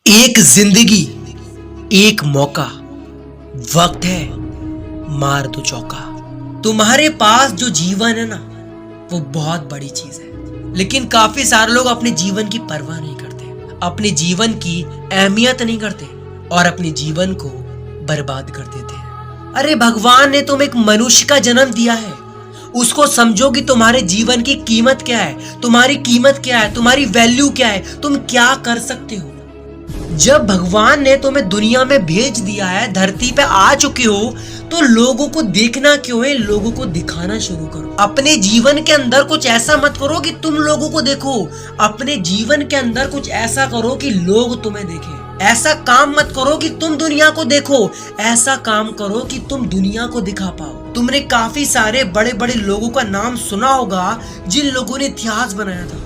एक जिंदगी, एक मौका, वक्त है मार दो चौका। तुम्हारे पास जो जीवन है ना, वो बहुत बड़ी चीज है, लेकिन काफी सारे लोग अपने जीवन की परवाह नहीं करते, अपने जीवन की अहमियत नहीं करते और अपने जीवन को बर्बाद कर देते हैं। अरे भगवान ने तुम्हें एक मनुष्य का जन्म दिया है, उसको समझो कि तुम्हारे जीवन की कीमत क्या है, तुम्हारी कीमत क्या है, तुम्हारी वैल्यू क्या है, तुम क्या कर सकते हो। जब भगवान ने तुम्हें दुनिया में भेज दिया है, धरती पे आ चुके हो, तो लोगों को देखना क्यों है, लोगों को दिखाना शुरू करो। अपने जीवन के अंदर कुछ ऐसा मत करो कि तुम लोगों को देखो, अपने जीवन के अंदर कुछ ऐसा करो कि लोग तुम्हें देखें। ऐसा काम मत करो कि तुम दुनिया को देखो, ऐसा काम करो कि तुम दुनिया को दिखा पाओ। तुमने काफी सारे बड़े बड़े लोगों का नाम सुना होगा जिन लोगों ने इतिहास बनाया था।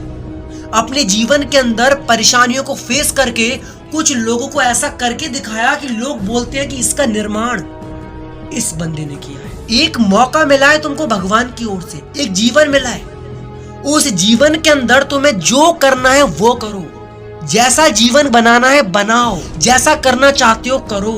अपने जीवन के अंदर परेशानियों को फेस करके कुछ लोगों को ऐसा करके दिखाया कि लोग बोलते हैं कि इसका निर्माण इस बंदे ने किया है। एक मौका मिला है तुमको भगवान की ओर से, एक जीवन मिला है, उस जीवन के अंदर तुम्हें जो करना है वो करो, जैसा जीवन बनाना है बनाओ, जैसा करना चाहते हो करो,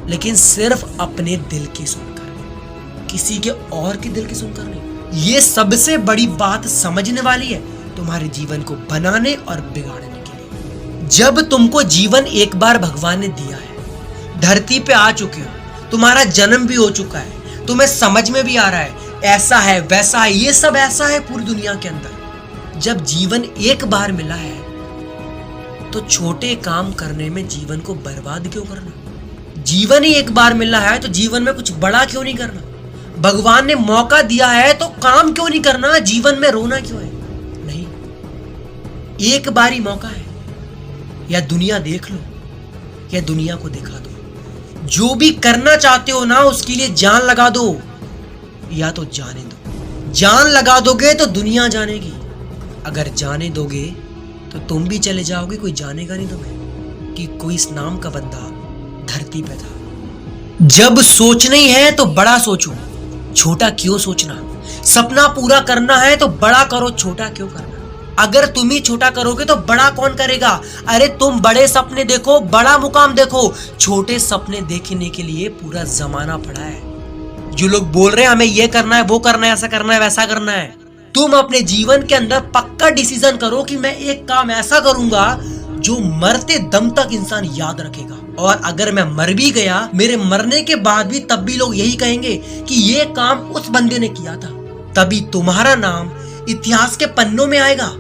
लेकिन सिर्फ अपने दिल की सुनकर, किसी के और के दिल की सुनकर नहीं। ये सबसे बड़ी बात समझने वाली है तुम्हारे जीवन को बनाने और बिगाड़ने के लिए। जब तुमको जीवन एक बार भगवान ने दिया है, धरती पे आ चुके हो, तुम्हारा जन्म भी हो चुका है, तुम्हें समझ में भी आ रहा है ऐसा है वैसा है, ये सब ऐसा है पूरी दुनिया के अंदर। जब जीवन एक बार मिला है तो छोटे काम करने में जीवन को बर्बाद क्यों करना। जीवन ही एक बार मिला है तो जीवन में कुछ बड़ा क्यों नहीं करना। भगवान ने मौका दिया है तो काम क्यों नहीं करना, जीवन में रोना क्यों है। नहीं, एक बार ही मौका है, या दुनिया देख लो या दुनिया को दिखा दो। जो भी करना चाहते हो ना, उसके लिए जान लगा दो या तो जाने दो। जान लगा दोगे तो दुनिया जानेगी, अगर जाने दोगे तो तुम भी चले जाओगे, कोई जानेगा नहीं तुम्हें कि कोई इस नाम का बंदा धरती पे था। जब सोचना ही है तो बड़ा सोचो, छोटा क्यों सोचना। सपना पूरा करना है तो बड़ा करो, छोटा क्यों करना। अगर तुम ही छोटा करोगे तो बड़ा कौन करेगा। अरे तुम बड़े सपने देखो, बड़ा मुकाम देखो, छोटे सपने देखने के लिए पूरा जमाना पड़ा है। जो लोग बोल रहे हैं हमें ये करना है, वो करना है, ऐसा करना है, वैसा करना है, तुम अपने जीवन के अंदर पक्का डिसीजन करो कि मैं एक काम ऐसा करूंगा जो मरते दम तक इंसान याद रखेगा। और अगर मैं मर भी गया, मेरे मरने के बाद भी तब भी लोग यही कहेंगे कि ये काम उस बंदे ने किया था। तभी तुम्हारा नाम इतिहास के पन्नों में आएगा,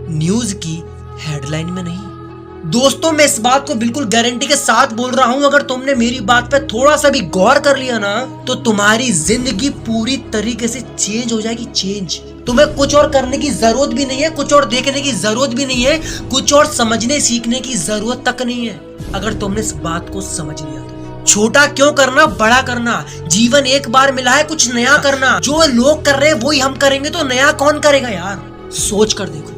न्यूज की हेडलाइन में नहीं। दोस्तों, मैं इस बात को बिल्कुल गारंटी के साथ बोल रहा हूं, अगर तुमने मेरी बात पे थोड़ा सा भी गौर कर लिया ना, तो तुम्हारी जिंदगी पूरी तरीके से चेंज हो जाएगी। चेंज। तुम्हें कुछ और करने की जरूरत भी नहीं है, कुछ और देखने की जरूरत भी नहीं है, कुछ और समझने सीखने की जरूरत तक नहीं है। अगर तुमने इस बात को समझ लिया तो छोटा क्यों करना, बड़ा करना। जीवन एक बार मिला है, कुछ नया करना। जो लोग कर रहे हैं वही हम करेंगे तो नया कौन करेगा यार। सोच कर देखो,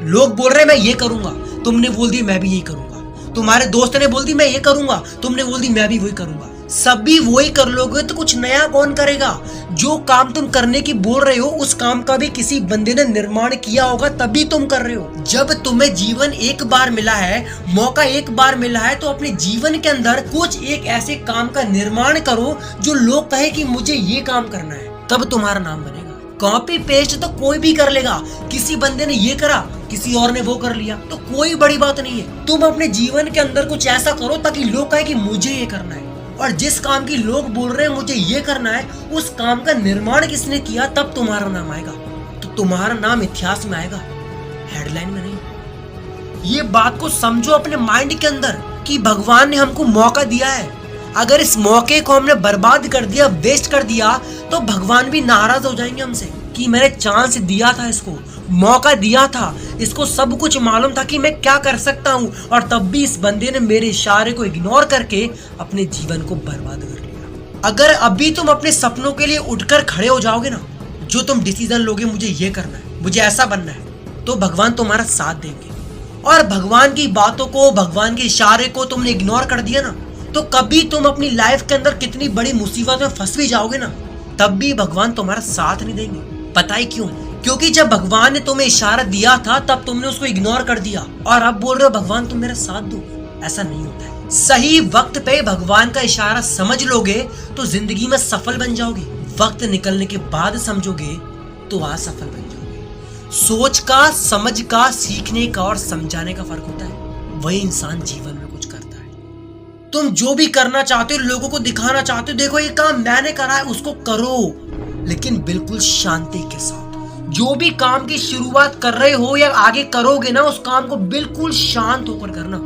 लोग बोल रहे हैं मैं ये करूंगा, तुमने बोल दी मैं भी यही करूंगा। तुम्हारे दोस्त ने बोल दी मैं ये करूंगा, तुमने बोल दी मैं भी वही करूंगा। सभी वही कर लोगे तो कुछ नया कौन करेगा। जो काम तुम करने की बोल रहे हो, उस काम का भी किसी बंदे ने निर्माण किया होगा, तभी तुम कर रहे हो। जब तुम्हें जीवन एक बार मिला है, मौका एक बार मिला है, तो अपने जीवन के अंदर कुछ एक ऐसे काम का निर्माण करो जो लोग कहे कि मुझे ये काम करना है, तब तुम्हारा नाम बनेगा। कॉपी पेस्ट तो कोई भी कर लेगा, किसी बंदे ने ये करा, किसी और ने वो कर लिया, तो कोई बड़ी बात नहीं है। तुम अपने जीवन के अंदर कुछ ऐसा करो ताकि लोग कहे कि मुझे ये करना है, और जिस काम की लोग बोल रहे हैं मुझे ये करना है, उस काम का निर्माण किसने किया, तब तुम्हारा नाम आएगा। तो तुम्हारा नाम इतिहास में आएगा, हेडलाइन में नहीं। ये बात को समझो अपने माइंड के अंदर कि भगवान ने हमको मौका दिया है, अगर इस मौके को हमने बर्बाद कर दिया, वेस्ट कर दिया, तो भगवान भी नाराज हो जाएंगे हमसे कि मैंने चांस दिया था, इसको मौका दिया था, इसको सब कुछ मालूम था कि मैं क्या कर सकता हूँ, और तब भी इस बंदे ने मेरे इशारे को इग्नोर करके अपने जीवन को बर्बाद कर लिया। अगर अभी तुम अपने सपनों के लिए उठकर खड़े हो जाओगे ना, जो तुम डिसीजन लोगे मुझे ये करना है, मुझे ऐसा बनना है, तो भगवान तुम्हारा साथ देंगे। और भगवान की बातों को, भगवान के इशारे को तुमने इग्नोर कर दिया ना, तो कभी तुम अपनी लाइफ के अंदर कितनी बड़ी मुसीबत में फंस भी जाओगे ना, तब भी भगवान तुम्हारा साथ नहीं देंगे। पता ही क्यों? क्योंकि जब भगवान ने तुम्हें इशारा दिया था तब तुमने उसको इग्नोर कर दिया, और अब बोल रहे हो भगवान तुम मेरा साथ दो। ऐसा नहीं होता है। सही वक्त पे भगवान का इशारा समझ लोगे तो जिंदगी में सफल बन जाओगे। वक्त निकलने के बाद समझोगे तो असफल बन जाओगे। सोच का, समझ का, सीखने का और समझाने का फर्क होता है। वही इंसान जीवन में कुछ करता है। तुम जो भी करना चाहते हो, लोगों को दिखाना चाहते हो, देखो ये काम मैंने करा है, उसको करो, लेकिन बिल्कुल शांति के साथ। जो भी काम की शुरुआत कर रहे हो या आगे करोगे ना, उस काम को बिल्कुल शांत होकर करना।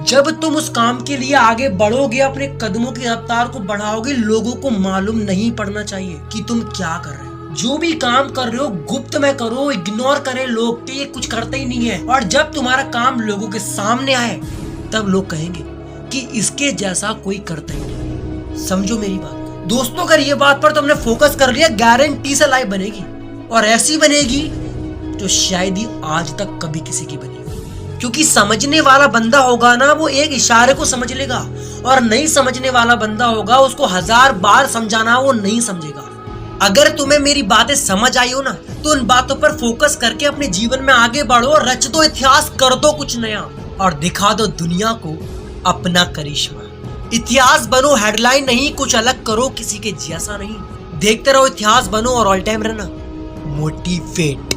जब तुम उस काम के लिए आगे बढ़ोगे, अपने कदमों की रफ्तार को बढ़ाओगे, लोगों को मालूम नहीं पड़ना चाहिए कि तुम क्या कर रहे हो। जो भी काम कर रहे हो गुप्त में करो, इग्नोर करें लोग कि ये कुछ करते ही नहीं है। और जब तुम्हारा काम लोगों के सामने आए तब लोग कहेंगे कि इसके जैसा कोई करता ही नहीं। समझो मेरी बात दोस्तों, अगर ये बात पर तुमने फोकस कर लिया, गारंटी से लाइफ बनेगी, और ऐसी बनेगी जो शायद ही आज तक कभी किसी की बनी हो। क्योंकि समझने वाला बंदा होगा ना, वो एक इशारे को समझ लेगा, और नहीं समझने वाला बंदा होगा, उसको 1000 बार समझाना वो नहीं समझेगा। अगर तुम्हें मेरी बातें समझ आई हो ना, तो उन बातों पर फोकस करके अपने जीवन में आगे बढ़ो, रच दो इतिहास, कर दो कुछ नया, और दिखा दो दुनिया को अपना करिश्मा। इतिहास बनो, हेडलाइन नहीं, कुछ अलग करो, किसी के जैसा नहीं। देखते रहो, इतिहास बनो और ऑल टाइम रहना मोटिवेट।